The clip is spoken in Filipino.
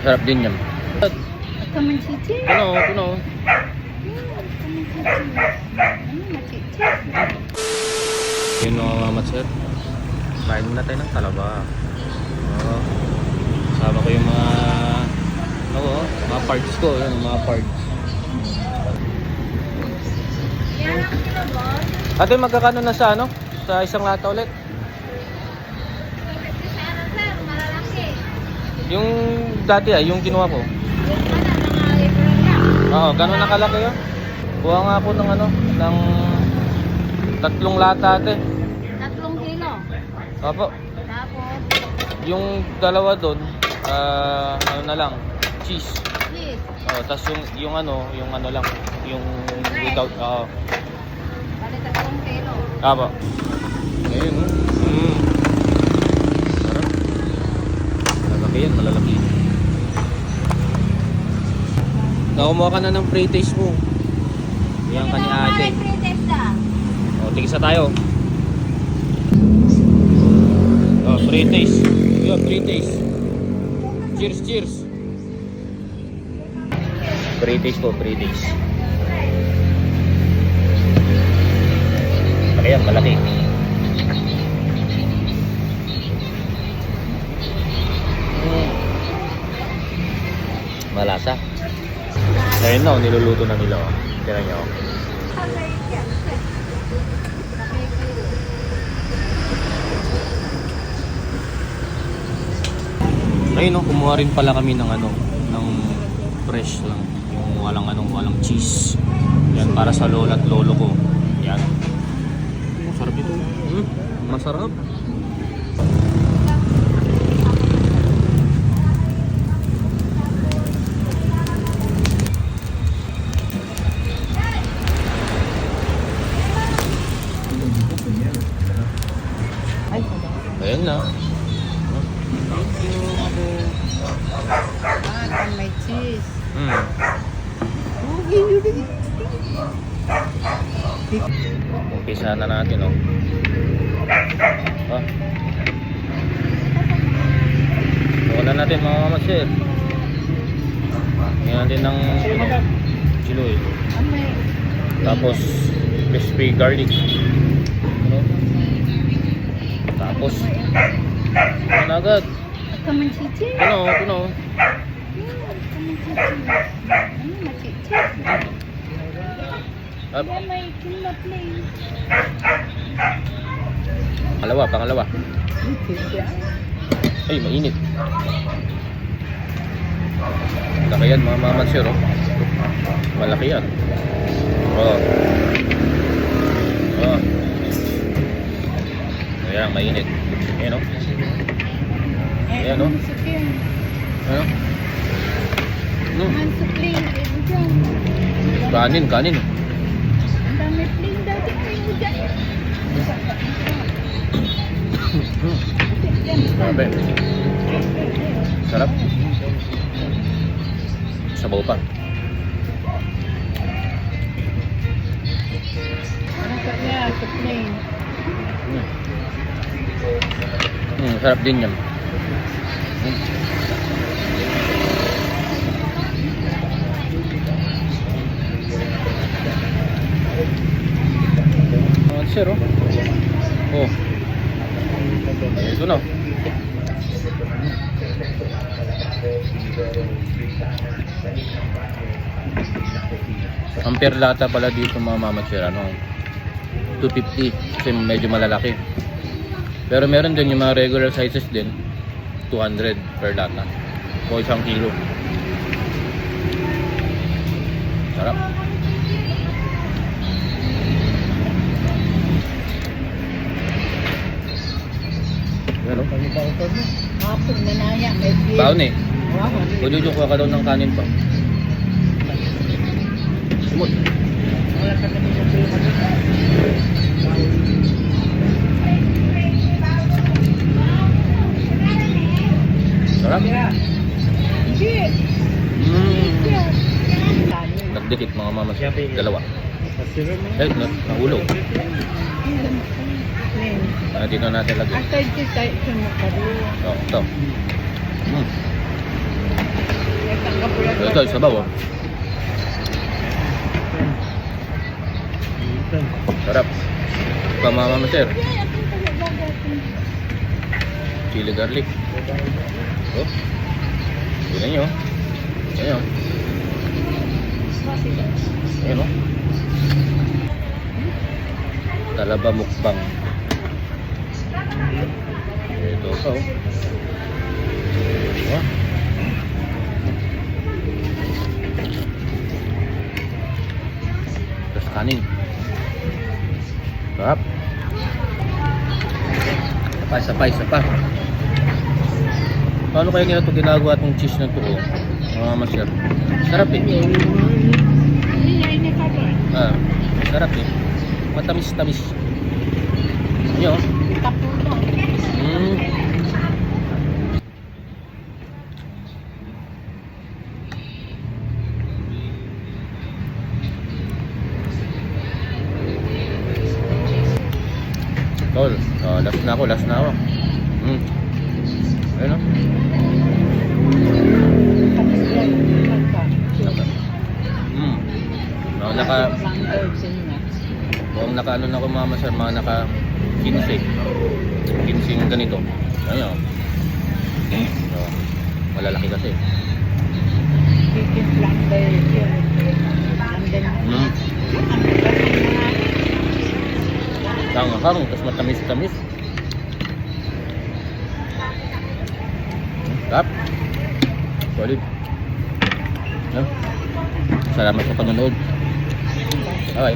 Masarap din yan. Kamachichi? Kuno. Yun mga mamat sir. Kain na tayo ng talaba. Kasama ko yung mga parts ko. Yun, mga parts. Ate, magkakano na sa ano? Sa isang lata ulit? Yung dati yung kinuha ko. Oo, gano'n nakalaki yun? Kuha nga ako ng ng 3 lata ate. 3 kilo. Opo. Tapos, Yung dalawa doon, ano na lang, cheese. please. Oh, tas yung ano lang, yung without, Bali 3 kilo. Opo. Ayun, Sarap. Malalaki yan, malalaki. Kumuha ka na ng pre-taste mo. Yan ka ni ate. O, tigisa tayo. O, pre-taste. Yun, pre-taste. Cheers. Pre-taste po, pre-taste. Ayan, malaki. Malasa. Ayun na, niluluto na nila. Tira nyo. Ayun, kumuha rin pala kami ng ng fresh lang. Yung walang cheese. Yan, para sa lola at lolo ko. Yan. Masarap ito. Masarap. Ayan na. May cheese. Umpisa na natin, Bukan na natin mga mamasir. Ngayon natin ng chiloy. Tapos crispy garlic. Tapos ano na agad? Kamachichi? Kuno. May kilo plain. Pangalawa. Ay, mainit. Malaki yan mga mamansir, Malaki yan. Ayan, mainit. Ayan, Ayan, Kanin. Ang dami plain dati kayo dyan. Grabe. Sarap. Sabaw pa. Ano ka niya? Sa plain. Sarap din yan. Sir, ito na. Ang per lata pala dito mga mamatsir, 250 kasi medyo malalaki. Pero meron din yung mga regular sizes din, 200 per lata o 1 kilo. Sarap. Ano? Hapon na naya. May beer. Baon Bujujuk ka daw ng kanin pa. Sumot. Wala ka na nila beer. Sarap. Beer. Nagdikit mga mamas. Dalawa. Nahulog. Dito natin lagyan. Atay tayo sa makaro. Ito. Ito, isa ba oh? Sarap. Pamama sir. Chili garlic. Oh. Tingnan nyo. Ayan. Ayan o. Talaba mukbang. Ito pa o. Oh. Tapos kanin. Sarap. Isa pa. Paano kaya nila ito ginagawa itong cheese na ito o? Mga masyar. Sarap eh. Ah, sarap eh. Matamis-tamis. Ano? Tol, last na ako. Ayun o. Mga naka ano na ko mama sir, mga naka 15 yung ganito. Ayun o. So, malalaki kasi. Tangang, tapos matamis-tamis. Sarap. Solid. No? Salamat sa panonood. Okay.